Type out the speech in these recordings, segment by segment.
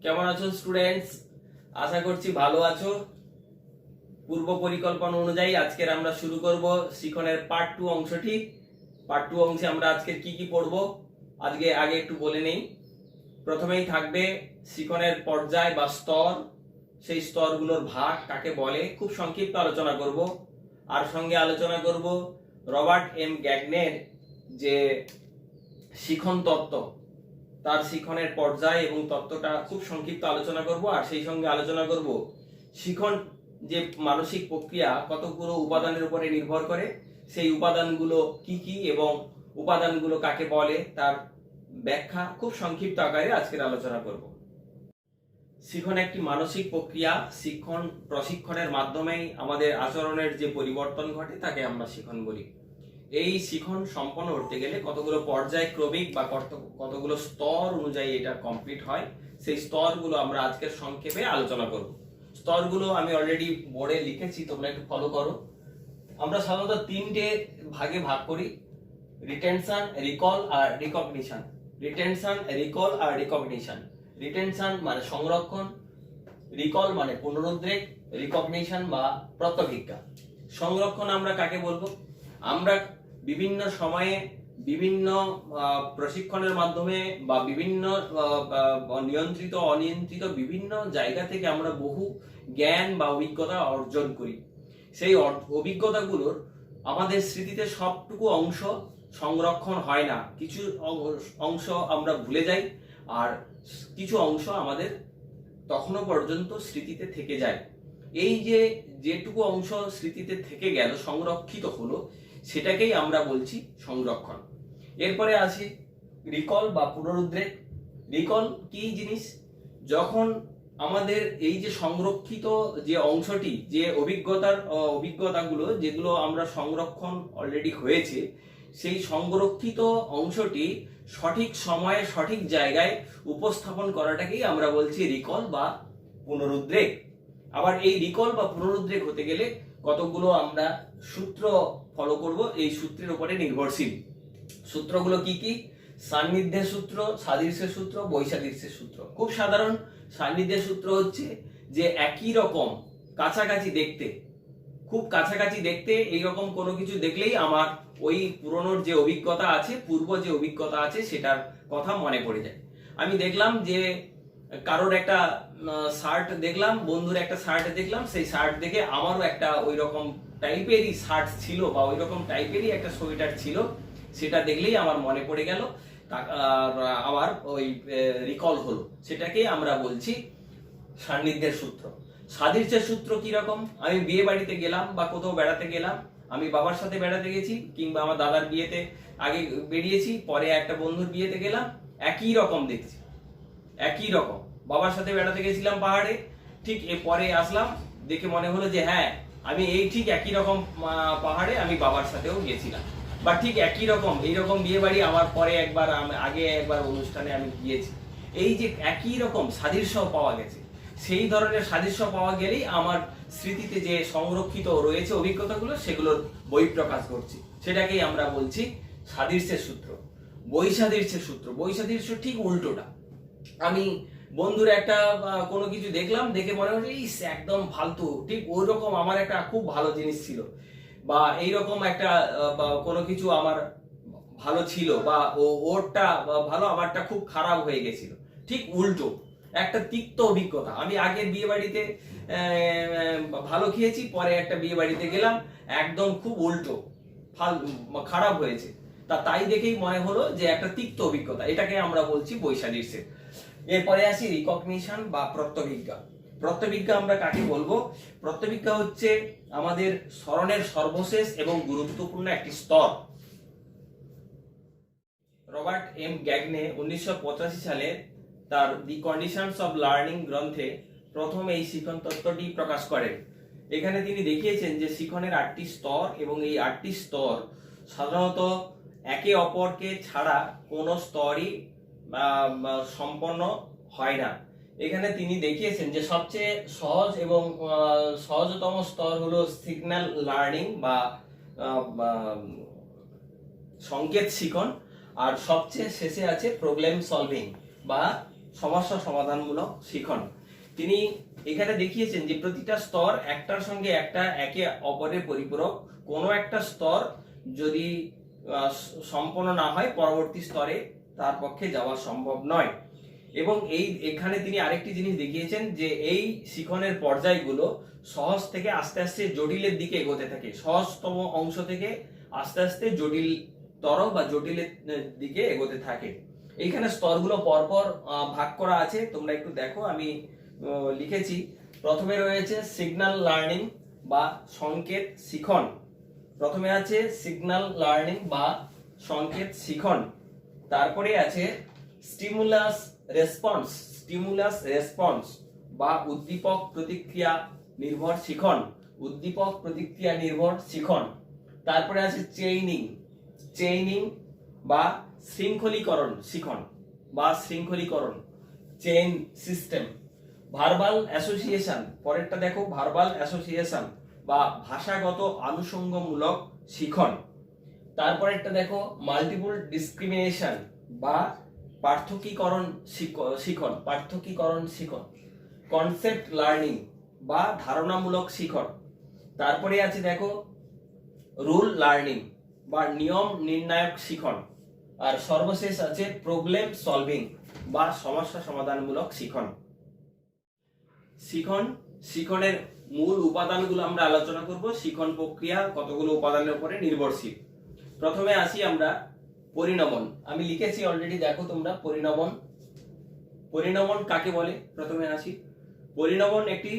কেমন আছো স্টুডেন্টস? আশা করছি ভালো আছো। পূর্ব পরিকল্পনা অনুযায়ী আজকের আমরা শুরু করব শিখনের পার্ট 2 অংশটি। পার্ট 2 অংশে আমরা আজকের কি কি পড়ব আগে একটু বলে নেই। প্রথমেই থাকবে শিখনের পর্যায় বা স্তর, সেই স্তরগুলোর ভাগ কাকে বলে খুব সংক্ষিপ্ত আলোচনা করব। আর সঙ্গে আলোচনা করব রবার্ট এম গ্যাগনের যে শিখন তত্ত্ব, তার শিখনের পর্যায় এবং তত্ত্বটা খুব সংক্ষিপ্ত আলোচনা করব। আর সেই সঙ্গে আলোচনা করব শিখন যে মানসিক প্রক্রিয়া কতগুলো উপাদানের উপরে নির্ভর করে, সেই উপাদানগুলো কি কি এবং উপাদানগুলো কাকে বলে তার ব্যাখ্যা খুব সংক্ষিপ্ত আকারে আজকের আলোচনা করব। শিখন একটি মানসিক প্রক্রিয়া। শিখন প্রশিক্ষণের মাধ্যমেই আমাদের আচরণের যে পরিবর্তন ঘটে তাকে আমরা শিখন বলি। এই শিখন সম্পন্ন করতে গেলে কতগুলো পর্যায়ক্রমিক বা কতগুলো স্তর অনুযায়ী এটা কমপ্লিট হয়, সেই স্তরগুলো আমরা আজকের সংক্ষেপে আলোচনা করব। স্তরগুলো আমি অলরেডি বোর্ডে লিখেছি, তোমরা একটু ফলো করো। আমরা সাধারণত তিনটে ভাগে ভাগ করি: রিটেনশন, রিকল আর রিকগনিশন। রিটেনশন, রিকল আর রিকগনিশন। রিটেনশন মানে সংরক্ষণ, রিকল মানে পুনরুদ্রেক, রিকগনিশন বা প্রত্যভিজ্ঞা। সংরক্ষণ আমরা কাকে বলবো? আমরা বিভিন্ন সময়ে বিভিন্ন প্রশিক্ষণের মাধ্যমে বা বিভিন্ন নিয়ন্ত্রিত অনিয়ন্ত্রিত বিভিন্ন জায়গা থেকে আমরা বহু জ্ঞান বা অভিজ্ঞতা অর্জন করি। সেই অভিজ্ঞতাগুলোর আমাদের স্মৃতিতে সবটুকু অংশ সংরক্ষণ হয় না, কিছু অংশ আমরা ভুলে যাই আর কিছু অংশ আমাদের তখনও পর্যন্ত স্মৃতিতে থেকে যায়। এই যেটুকু অংশ স্মৃতিতে থেকে গেল, সংরক্ষিত হলো, সেটাকেই আমরা বলছি সংরক্ষণ। এরপরে আসি রিকল বা পুনরুদ্রেক। রিকল কি জিনিস? যখন আমাদের এই যে সংরক্ষিত যে অংশটি, যে অভিজ্ঞতাগুলো যেগুলো আমরা সংরক্ষণ অলরেডি হয়েছে, সেই সংরক্ষিত অংশটি সঠিক সময়ে সঠিক জায়গায় উপস্থাপন করাটাকেই আমরা বলছি রিকল বা পুনরুদ্রেক। আবার এই রিকল বা পুনরুদ্রেক হতে গেলে কতগুলো আমরা সূত্র ফলো করব, এই সূত্রের উপরে নির্ভরশীল। সূত্রগুলো কি কি? সান্নিধ্যের সূত্র, সাদৃশ্যের সূত্র, বৈসাদৃশ্যের সূত্র। খুব সাধারণ। সান্নিধ্যের সূত্র হচ্ছে যে একই রকম কাছাকাছি দেখতে, খুব কাছাকাছি দেখতে এইরকম কোনো কিছু দেখলেই আমার ওই পুরনোর যে অভিজ্ঞতা আছে, পূর্ব যে অভিজ্ঞতা আছে, সেটার কথা মনে পড়ে যায়। আমি দেখলাম যে কারোর একটা শার্ট দেখলাম, বন্ধুর একটা শার্ট দেখলাম, সেই শার্ট দেখে আমারও একটা ওই রকম টাইপেরই শার্ট ছিল বা ওই রকম টাইপেরই একটা সোয়েটার ছিল, সেটা দেখলেই আমার মনে পড়ে গেল, আমার ওই রিকল হলো। সেটাকেই আমরা বলছি সান্নিধ্যের সূত্র। সাদৃশ্যের সূত্র কি রকম? আমি বিয়ে বাড়িতে গেলাম বা কোথাও বেড়াতে গেলাম, আমি বাবার সাথে বেড়াতে গেছি কিংবা আমার দাদার বিয়েতে আগে বেরিয়েছি, পরে একটা বন্ধুর বিয়েতে গেলাম, একই রকম দেখছি, একই রকম। বাবার সাথে বেড়াতে গেছিলাম পাহাড়ে, ঠিক পরে আসলাম, দেখে মনে হলো যে হ্যাঁ, আমি এই ঠিক একই রকম পাহাড়ে আমি বাবার সাথেও গিয়েছিলাম, বা ঠিক একই রকম এইরকম বিয়ে বাড়ি আমার পরে একবার আগে একবার অনুষ্ঠানে আমি গিয়েছি। এই যে একই রকম সাদৃশ্য পাওয়া গেছে, সেই ধরনের সাদৃশ্য পাওয়া গেলেই আমার স্মৃতিতে যে সংরক্ষিত রয়েছে অভিজ্ঞতাগুলো, সেগুলোর বহিঃপ্রকাশ ঘটছে। সেটাকেই আমরা বলছি সাদৃশ্যের সূত্র। বৈসাদৃশ্যের সূত্র, বৈসাদৃশ্য ঠিক উল্টোটা। আমি বন্ধুর একটা কোনো কিছু দেখলাম, দেখে মনে হচ্ছে এই একদম ফালতু, ঠিক ওই রকম আমার একটা খুব ভালো জিনিস ছিল, বা এইরকম একটা কোনো কিছু আমার ভালো ছিল, বা ওরটা ভালো আমারটা খুব খারাপ হয়ে গেছিল, ঠিক উল্টো। একটা তিক্ত অভিজ্ঞতা। আমি আগের বিয়ে বাড়িতে ভালো খেয়েছি, পরে একটা বিয়ে বাড়িতে গেলাম, একদম খুব উল্টো, খারাপ হয়েছে। তাই দেখেই মনে হলো যে একটা তিক্ত অভিজ্ঞতা। এটাকে আমরা বলছি বৈসাদৃশ্যের। এরপরে আসি রিকগনিশন বা প্রত্যভিজ্ঞা। প্রত্যভিজ্ঞা আমরা কাকে বলবো? প্রত্যভিজ্ঞা হচ্ছে আমাদের স্মরণের সর্বশেষ এবং গুরুত্বপূর্ণ একটি স্তর। রবার্ট এম গ্যাগনে 1985 সালে তার দি কন্ডিশনস অফ লার্নিং গ্রন্থে প্রথম এই শিখন তত্ত্বটি প্রকাশ করেন। এখানে তিনি দেখিয়েছেন যে শিখনের 8টি স্তর, এবং এই 8টি স্তর সাধারণত একে অপরকে ছাড়া কোনো স্তরই সম্পন্ন হয় না। এখানে তিনি দেখিয়েছেন যে সবচেয়ে সহজ এবং সহজতম স্তর হলো সিগন্যাল লার্নিং বা সংকেত শিখন, আর সবচেয়ে শেষে আছে প্রবলেম সলভিং বা সমস্যা সমাধানমূলক শিখন। তিনি এখানে দেখিয়েছেন যে প্রতিটা স্তর একটার সঙ্গে একটা একে অপরের পরিপূরক। কোনো একটা স্তর যদি সম্পন্ন না হয় পরবর্তী স্তরে তার পক্ষে যাওয়া সম্ভব নয়। এবং এখানে তিনি আরেকটি জিনিস দেখিয়েছেন যে এই শিখনের পর্যায়গুলো সহজ থেকে আস্তে আস্তে জটিলের দিকে এগোতে থাকে, সহজতম অংশ থেকে আস্তে আস্তে জটিলতর বা জটিলের দিকে এগোতে থাকে। এইখানে স্তরগুলো পরপর ভাগ করা আছে, তোমরা একটু দেখো, আমি লিখেছি। প্রথমে রয়েছে সিগন্যাল লার্নিং বা সংকেত শিখন। প্রথমে আছে সিগন্যাল লার্নিং বা সংকেত শিখন। তারপরে আছে স্টিমুলাস রেসপন্স বা উদ্দীপক প্রতিক্রিয়া নির্ভর শিখন। তারপরে আছে চেইনিং বা শৃঙ্খলীকরণ শিখন চেইন সিস্টেম। ভার্বাল অ্যাসোসিয়েশন, পরেরটা দেখো, ভার্বাল অ্যাসোসিয়েশন বা ভাষাগত আনুষঙ্গমূলক শিখন। তারপরেরটা দেখো, মাল্টিপল ডিসক্রিমিনেশন বা পার্থকীকরণ শিখন। কনসেপ্ট লার্নিং বা ধারণামূলক শিখন। তারপরে আছে দেখো রুল লার্নিং বা নিয়ম নির্ণায়ক শিখন। আর সর্বশেষ আছে প্রবলেম সলভিং বা সমস্যা সমাধানমূলক শিখন। শিখনের মূল উপাদানগুলো আমরা আলোচনা করব। শিখন প্রক্রিয়া কতগুলো উপাদানের উপরে নির্ভরশীল। প্রথমে আসি আমরা পরিণমন। আমি লিখেছি অলরেডি, দেখো তোমরা। পরিণমন কাকে বলে? প্রথমে আসি। পরিণমন একটি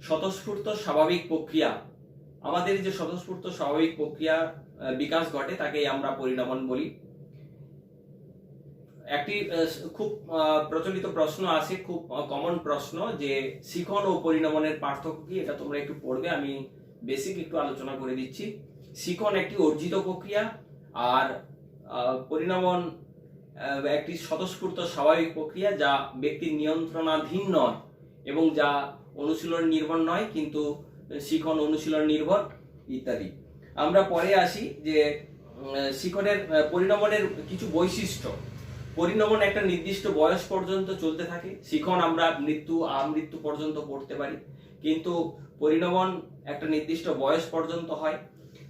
স্বতঃস্ফূর্ত স্বাভাবিক প্রক্রিয়া। আমাদের যে স্বতঃস্ফূর্ত স্বাভাবিক প্রক্রিয়া বিকাশ ঘটে তাকে আমরা পরিণমন বলি। একটি খুব প্রচলিত প্রশ্ন আছে, খুব কমন প্রশ্ন, যে শিখন ও পরিণমনের পার্থক্য কি? এটা তোমরা একটু পড়বে, আমি বেসিক একটু আলোচনা করে দিচ্ছি। শিখন একটি অর্জিত প্রক্রিয়া, আর পরিণমন একটি স্বতঃস্ফূর্ত স্বাভাবিক প্রক্রিয়া যা ব্যক্তির নিয়ন্ত্রণাধীন নয় এবং যা অনুশীলন নির্ভর নয়, কিন্তু শিখন অনুশীলন নির্ভর ইত্যাদি। আমরা পরে আসি যে শিখনের পরিণমনের কিছু বৈশিষ্ট্য। পরিণমন একটা নির্দিষ্ট বয়স পর্যন্ত চলতে থাকে। শিখন আমরা আমৃত্যু পর্যন্ত পড়তে পারি, কিন্তু পরিণমন একটা নির্দিষ্ট বয়স পর্যন্ত হয়।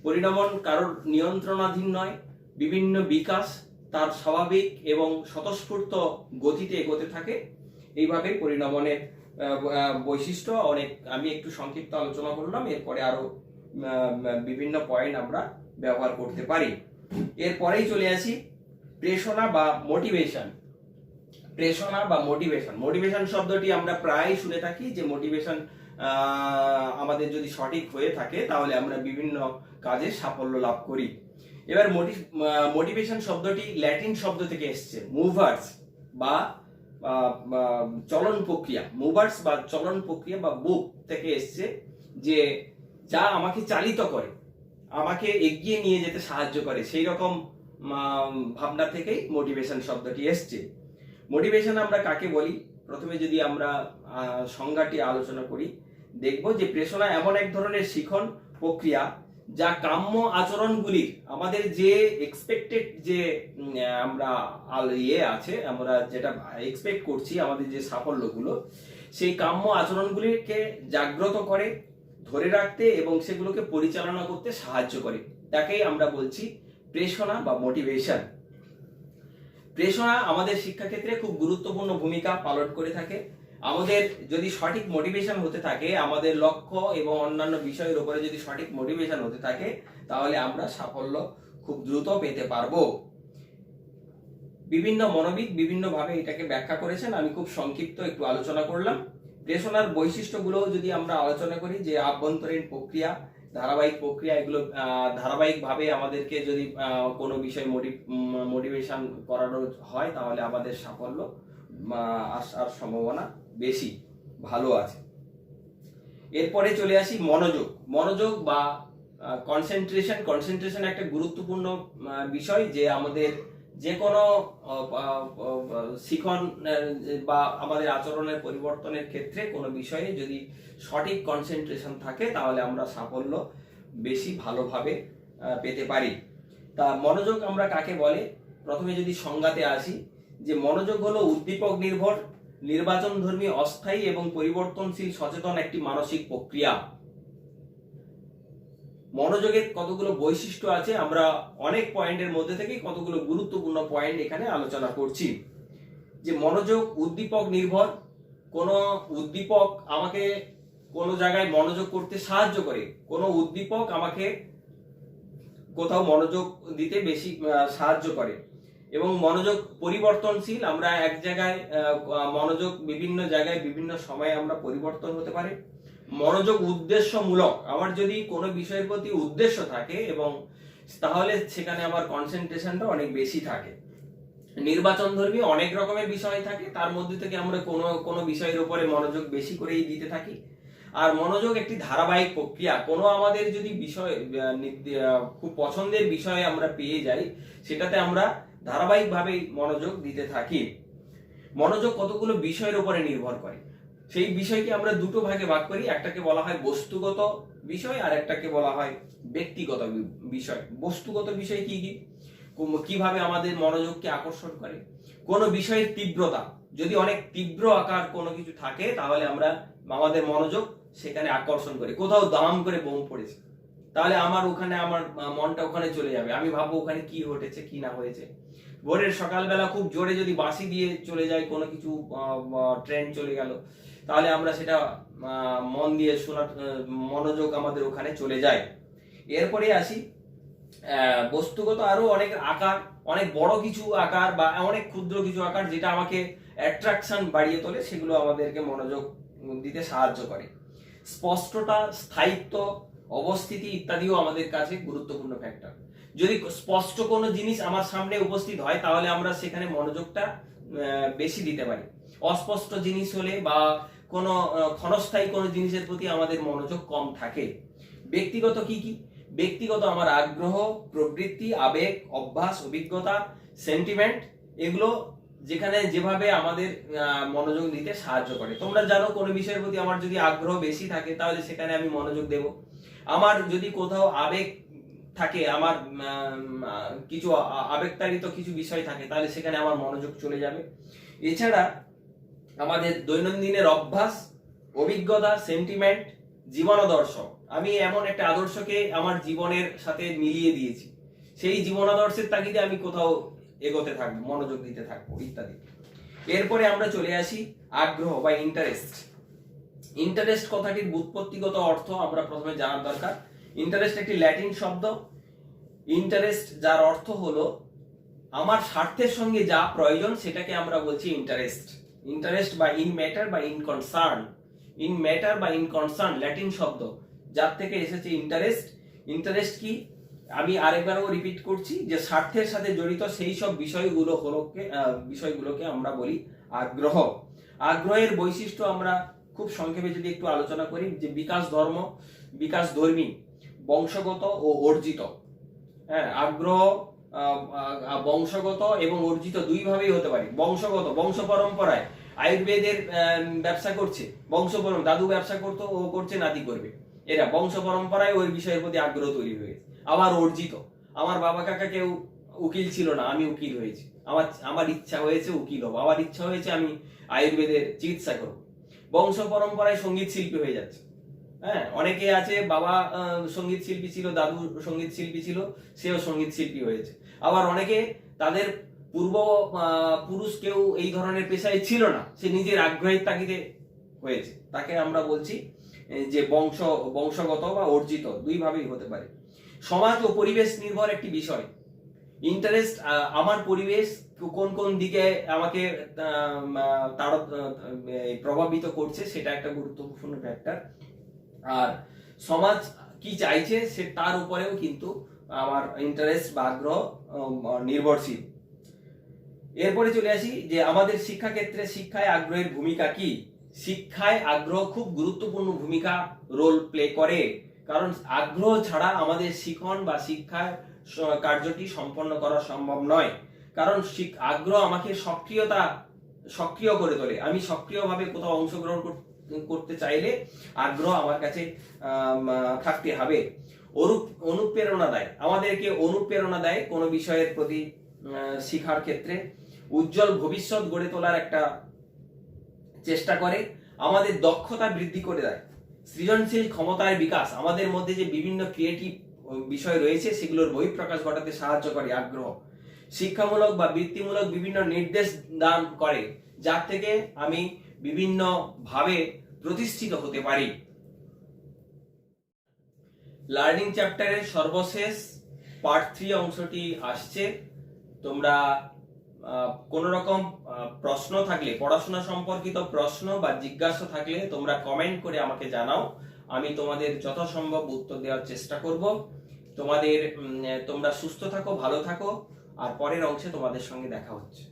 পরিণমন কারোর নিয়ন্ত্রণাধীন নয়, বিভিন্ন বিকাশ তার স্বাভাবিক এবং স্বতঃস্ফূর্ত গতিতে এগোতে থাকে। এইভাবে পরিণমনের বৈশিষ্ট্য আমি একটু সংক্ষিপ্ত আলোচনা করলাম। এরপরে আরো বিভিন্ন পয়েন্ট আমরা ব্যবহার করতে পারি। এরপরেই চলে আসি প্রেরণা বা মোটিভেশন। মোটিভেশন শব্দটি আমরা প্রায় শুনে থাকি, যে মোটিভেশন আমাদের যদি সঠিক হয়ে থাকে তাহলে আমরা বিভিন্ন কাজে সাফল্য লাভ করি। এবার মোটিভেশন শব্দটি ল্যাটিন শব্দ থেকে এসেছে, মুভার্স বা চলন প্রক্রিয়া বা বুক থেকে এসেছে, যে যা আমাকে চালিত করে, আমাকে এগিয়ে নিয়ে যেতে সাহায্য করে, সেই রকম ভাবনা থেকেই মোটিভেশন শব্দটি এসছে। মোটিভেশন আমরা কাকে বলি? প্রথমে যদি আমরা সংজ্ঞাটি আলোচনা করি, দেখব যে প্রেরণা এমন এক ধরনের শিখন প্রক্রিয়া যা কাম্য আচরণগুলির, আমাদের যে এক্সপেক্টেড যে আমরা আমরা যেটা এক্সপেক্ট করছি, আমাদের যে সাফল্যগুলো, সেই কাম্য আচরণগুলিকে জাগ্রত করে, ধরে রাখতে এবং সেগুলোকে পরিচালনা করতে সাহায্য করে। তাকেই আমরা বলছি প্রেরণা বা মোটিভেশন। প্রেরণা আমাদের শিক্ষাক্ষেত্রে খুব গুরুত্বপূর্ণ ভূমিকা পালন করে থাকে। আমাদের যদি সঠিক মোটিভেশন হতে থাকে, আমাদের লক্ষ্য এবং অন্যান্য বিষয়ের উপরে যদি সঠিক মোটিভেশন হতে থাকে, তাহলে আমরা সাফল্য খুব দ্রুত পেতে পারবো। বিভিন্ন মনোবিদ বিভিন্নভাবে এটাকে ব্যাখ্যা করেছেন, আমি খুব সংক্ষিপ্ত একটু আলোচনা করলাম। প্রেরণার বৈশিষ্ট্যগুলো যদি আমরা আলোচনা করি, যে আভ্যন্তরীণ প্রক্রিয়া, ধারাবাহিক প্রক্রিয়া, এগুলো ধারাবাহিকভাবে আমাদেরকে যদি কোনো বিষয় মোটিভেশন করানো হয়, তাহলে আমাদের সাফল্য আসার সম্ভাবনা বেশি ভালো আছে। এরপরে চলে আসি মনোযোগ বা কনসেন্ট্রেশন একটা গুরুত্বপূর্ণ বিষয়, যে আমাদের যে কোনো শিখন বা আমাদের আচরণের পরিবর্তনের ক্ষেত্রে কোনো বিষয়ে যদি সঠিক কনসেন্ট্রেশন থাকে, তাহলে আমরা সাফল্য বেশি ভালোভাবে পেতে পারি। তা মনোযোগ আমরা কাকে বলে? প্রথমে যদি সংজ্ঞাতে আসি, যে মনোযোগ হলো উদ্দীপক নির্ভর, নির্বাচনধর্মী, অস্থায়ী এবং পরিবর্তনশীল সচেতন একটি মানসিক প্রক্রিয়া। মনোযোগের কতগুলো বৈশিষ্ট্য আছে, আমরা অনেক পয়েন্টের মধ্যে থেকে কতগুলো গুরুত্বপূর্ণ পয়েন্ট এখানে আলোচনা করছি। যে মনোযোগ উদ্দীপক নির্ভর, কোন উদ্দীপক আমাকে কোন জায়গায় মনোযোগ করতে সাহায্য করে, কোন উদ্দীপক আমাকে কোথাও মনোযোগ দিতে বেশি সাহায্য করে। এবং মনোযোগ পরিবর্তনশীল, আমরা এক জায়গায় মনোযোগ বিভিন্ন জায়গায় বিভিন্ন সময়ে আমরা পরিবর্তন হতে পারে। মনোযোগ উদ্দেশ্যমূলক, আমার যদি কোনো বিষয়ের প্রতি উদ্দেশ্য থাকে এবং তাহলে সেখানে আমার কনসেন্ট্রেশনটা অনেক বেশি থাকে। নির্বাচনধর্মী, অনেক রকমের বিষয় থাকে, তার মধ্যে থেকে আমরা কোনো বিষয়ের উপরে মনোযোগ বেশি করেই দিতে থাকি। আর মনোযোগ একটি ধারাবাহিক প্রক্রিয়া, কোনো আমাদের যদি বিষয় খুব পছন্দের বিষয়ে আমরা পেয়ে যাই, সেটাতে আমরা ধারাবাহিকভাবে মনোযোগ দিতে থাকি। মনোযোগ কতগুলো বিষয়ের উপরে নির্ভর করে, সেই বিষয়কে আমরা দুটো ভাগে ভাগ করি, একটাকে বলা হয় বস্তুগত বিষয় আর একটাকে বলা হয় ব্যক্তিগত বিষয়। বস্তুগত বিষয় কি কি, কিভাবে আমাদের মনোযোগকে আকর্ষণ করে, কোন বিষয়ের তীব্রতা, যদি অনেক তীব্র আকার কোনো কিছু থাকে তাহলে আমরা আমাদের মনোযোগ সেখানে আকর্ষণ করে। কোথাও দাম করে বোম পড়েছে, তাহলে আমার মনটা ওখানে চলে যাবে, আমি ভাববো ওখানে কি ঘটেছে কি না হয়েছে। ভোরের সকালবেলা খুব জোরে যদি বাঁশি দিয়ে চলে যায় কোনো কিছু, ট্রেন চলে গেল, তাহলে আমরা সেটা মন দিয়ে শোনার মনোযোগ আমাদের ওখানে চলে যায়। এরপরে আসি বস্তুগত, আরো অনেক আকার, অনেক বড় কিছু আকার বা অনেক ক্ষুদ্র কিছু আকার যেটা আমাকে অ্যাট্রাকশন বাড়িয়ে তোলে, সেগুলো আমাদেরকে মনোযোগ দিতে সাহায্য করে। স্পষ্টতা, স্থায়িত্ব, অবস্থিতি ইত্যাদিও আমাদের কাছে গুরুত্বপূর্ণ ফ্যাক্টর। যদি স্পষ্ট কোনো জিনিস আমার সামনে উপস্থিত হয় তাহলে আমরা সেখানে মনোযোগটা বেশি দিতে পারি। অস্পষ্ট জিনিস হলে বা কোনো ক্ষণস্থায়ী কোনো জিনিসের প্রতি আমাদের মনোযোগ কম থাকে। ব্যক্তিগত কি কি, ব্যক্তিগত আমার আগ্রহ, প্রবৃত্তি, আবেগ, অভ্যাস, অভিজ্ঞতা, সেন্টিমেন্ট, এগুলো যেখানে যেভাবে আমাদের মনোযোগ দিতে সাহায্য করে। তোমরা জানো কোনো বিষয়ের প্রতি আমার যদি আগ্রহ বেশি থাকে তাহলে সেখানে আমি মনোযোগ দেব। আমার যদি কোথাও আবেগ থাকে, আমার কিছু আবেগতাড়িত কিছু বিষয় থাকে, তাহলে সেখানে আমার মনোযোগ চলে যাবে। এছাড়া আমাদের দৈনন্দিনের অভ্যাস, অভিজ্ঞতা, সেন্টিমেন্ট, জীবনাদর্শ, আমি এমন একটা আদর্শকে আমার জীবনের সাথে মিলিয়ে দিয়েছি, সেই জীবনাদর্শের তাগিদে আমি কোথাও এগোতে থাকবো, মনোযোগ দিতে থাকবো ইত্যাদি। এরপরে আমরা চলে আসি আগ্রহ বা ইন্টারেস্ট। ইন্টারেস্ট কথাটির ব্যুৎপত্তিগত অর্থ আমরা প্রথমে জানার দরকার। ইন্টারেস্ট একটি ল্যাটিন শব্দ। ইন্টারেস্ট যার অর্থ হলো আমার স্বার্থের সঙ্গে যা প্রয়োজন সেটাকে আমরা বলছি ইন্টারেস্ট। ইন্টারেস্ট বা ইন ম্যাটার বা ইন কনসার্ন, ইন ম্যাটার বা ইন কনসার্ন ল্যাটিন শব্দ, যার থেকে এসেছে ইন্টারেস্ট। ইন্টারেস্ট কি, আমি আরেকবারও রিপিট করছি, যে স্বার্থের সাথে জড়িত সেই সব বিষয়গুলোকে আমরা বলি আগ্রহ। আগ্রহের বৈশিষ্ট্য আমরা খুব সংক্ষেপে যদি একটু আলোচনা করি, যে বিকাশধর্মী, বংশগত ও অর্জিত। হ্যাঁ, আগ্রহ বংশগত এবং অর্জিত দুই ভাবেই হতে পারে। বংশগত, বংশ পরম্পরায় আয়ুর্বেদের ব্যবসা করছে, দাদু ব্যবসা করতো, ও করছে, নাতি করবে, এরা বংশ পরম্পরায় ওই বিষয়ের প্রতি আগ্রহ তৈরি হয়েছে। আবার অর্জিত, আমার বাবা কাকা কেউ উকিল ছিল না, আমি উকিল হয়েছি, আমার ইচ্ছা হয়েছে উকিল হবো, আমার ইচ্ছা হয়েছে আমি আয়ুর্বেদের চিকিৎসা করবো। বংশ পরম্পরায় সঙ্গীত শিল্পী হয়ে যাচ্ছে। হ্যাঁ, অনেকে আছে বাবা সঙ্গীত শিল্পী ছিল, দাদু সঙ্গীত শিল্পী ছিল, সেও সঙ্গীত শিল্পী হয়েছে। আবার অনেকে তাদের পুরুষ কেউ এই ধরনের পেশায় ছিল না, সে নিজের আগ্রহের তাগিদে হয়েছে, তাকে আমরা বলছি যে বংশগত বা অর্জিত, দুই ভাবেই হতে পারে। সমাজ ও পরিবেশ নির্ভর একটি বিষয়। ইন্টারেস্ট, আমার পরিবেশ কোন কোন দিকে আমাকে প্রভাবিত করছে, সেটা একটা গুরুত্বপূর্ণ ফ্যাক্টর। আর সমাজ কি চাইছে সে তার উপরেও কিন্তু আমার ইন্টারেস্ট বা আগ্রহ নির্ভরশীল। এরপরে চলে আসি যে আমাদের শিক্ষা ক্ষেত্রে শিক্ষায় আগ্রহের ভূমিকা কি। শিক্ষায় আগ্রহ খুব গুরুত্বপূর্ণ ভূমিকা রোল প্লে করে, কারণ আগ্রহ ছাড়া আমাদের শিখন বা শিক্ষার কার্যটি সম্পন্ন করা সম্ভব নয়। কারণ আগ্রহ আমাকে সক্রিয় করে তোলে। আমি সক্রিয়ভাবে কোথাও অংশগ্রহণ করতে চাইলে আগ্রহ আমার কাছে থাকতে হবে। অনুপ্রেরণা দেয়, আমাদেরকে অনুপ্রেরণা দেয় কোনো বিষয়ের প্রতি শিক্ষার ক্ষেত্রে। উজ্জ্বল ভবিষ্যৎ গড়ে তোলার একটা চেষ্টা করে, আমাদের দক্ষতা বৃদ্ধি করে দেয়, সৃজনশীল ক্ষমতার বিকাশ, আমাদের মধ্যে যে বিভিন্ন ক্রিয়েটিভ বিষয় রয়েছে সেগুলোর বহিঃপ্রকাশ ঘটাতে সাহায্য করে আগ্রহ, শিক্ষামূলক বা বৃত্তিমূলক বিভিন্ন নির্দেশ দান করে, যার থেকে আমি বিভিন্ন ভাবে প্রতিষ্ঠিত হতে পারি। লার্নিং চ্যাপ্টারের সর্বশেষ পার্ট 3 অংশটি আসছে। তোমরা কোন রকম প্রশ্ন থাকলে, পড়াশোনা সম্পর্কিত প্রশ্ন বা জিজ্ঞাসা থাকলে তোমরা কমেন্ট করে আমাকে জানাও, আমি তোমাদের যথাসম্ভব উত্তর দেওয়ার চেষ্টা করব। তোমরা সুস্থ থাকো, ভালো থাকো, আর পরের অংশে তোমাদের সঙ্গে দেখা হচ্ছে।